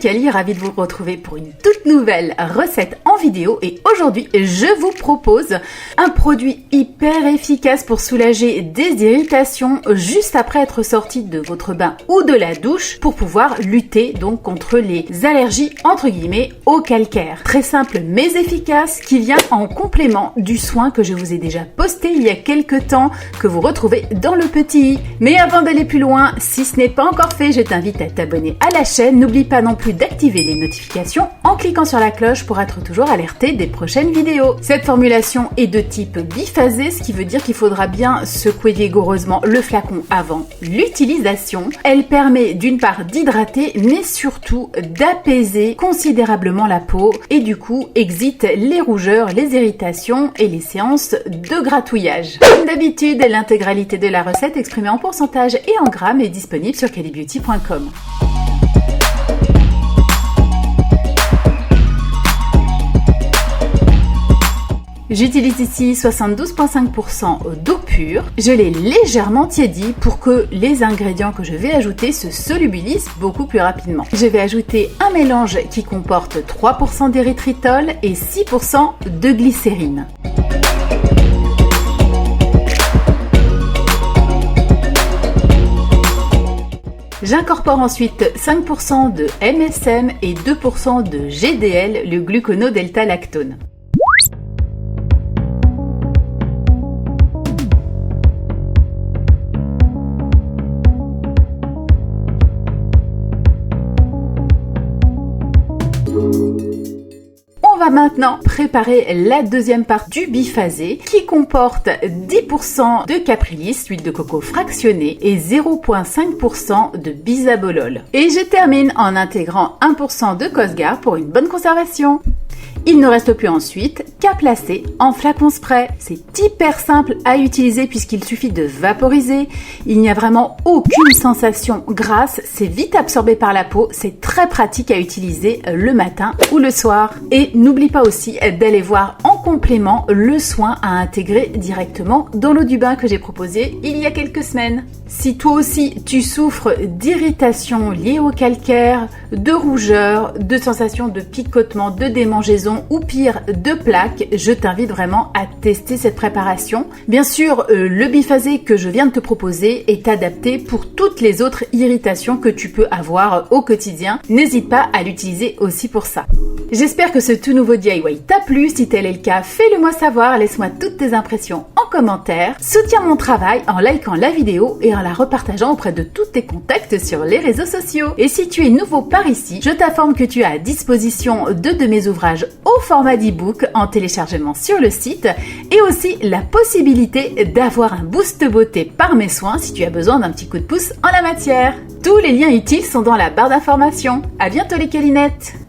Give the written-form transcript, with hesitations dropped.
Cali, ravie de vous retrouver pour une toute nouvelle recette en vidéo et aujourd'hui je vous propose un produit hyper efficace pour soulager des irritations juste après être sorti de votre bain ou de la douche pour pouvoir lutter donc contre les allergies entre guillemets au calcaire. Très simple mais efficace qui vient en complément du soin que je vous ai déjà posté il y a quelques temps que vous retrouvez dans le petit i. Mais avant d'aller plus loin, si ce n'est pas encore fait, je t'invite à t'abonner à la chaîne. N'oublie pas non plus d'activer les notifications en cliquant sur la cloche pour être toujours alerté des prochaines vidéos. Cette formulation est de type biphasé, ce qui veut dire qu'il faudra bien secouer vigoureusement le flacon avant l'utilisation. Elle permet d'une part d'hydrater, mais surtout d'apaiser considérablement la peau et du coup évite les rougeurs, les irritations et les séances de gratouillage. Comme d'habitude, l'intégralité de la recette exprimée en pourcentage et en grammes est disponible sur calibeauty.com. J'utilise ici 72,5% d'eau pure. Je l'ai légèrement tiédi pour que les ingrédients que je vais ajouter se solubilisent beaucoup plus rapidement. Je vais ajouter un mélange qui comporte 3% d'érythritol et 6% de glycérine. J'incorpore ensuite 5% de MSM et 2% de GDL, le glucono-delta-lactone. On va maintenant préparer la deuxième partie du biphasé qui comporte 10% de caprylis, huile de coco fractionnée et 0,5% de bisabolol. Et je termine en intégrant 1% de Cosgar pour une bonne conservation. Il ne reste plus ensuite qu'à placer en flacon spray. C'est hyper simple à utiliser puisqu'il suffit de vaporiser. Il n'y a vraiment aucune sensation grasse. C'est vite absorbé par la peau. C'est très pratique à utiliser le matin ou le soir. Et n'oublie pas aussi d'aller voir en complément le soin à intégrer directement dans l'eau du bain que j'ai proposé il y a quelques semaines. Si toi aussi tu souffres d'irritations liées au calcaire, de rougeurs, de sensations de picotement, de démangeaison ou pire de plaques, je t'invite vraiment à tester cette préparation. Bien sûr, le biphasé que je viens de te proposer est adapté pour toutes les autres irritations que tu peux avoir au quotidien. N'hésite pas à l'utiliser aussi pour ça. J'espère que ce tout nouveau DIY t'a plu. Si tel est le cas, fais-le moi savoir. Laisse-moi toutes tes impressions en commentaire. Soutiens mon travail en likant la vidéo et en la repartageant auprès de tous tes contacts sur les réseaux sociaux. Et si tu es nouveau par ici, je t'informe que tu as à disposition deux de mes ouvrages au format d'e-book en téléchargement sur le site et aussi la possibilité d'avoir un boost beauté par mes soins si tu as besoin d'un petit coup de pouce en la matière. Tous les liens utiles sont dans la barre d'informations. À bientôt les câlinettes!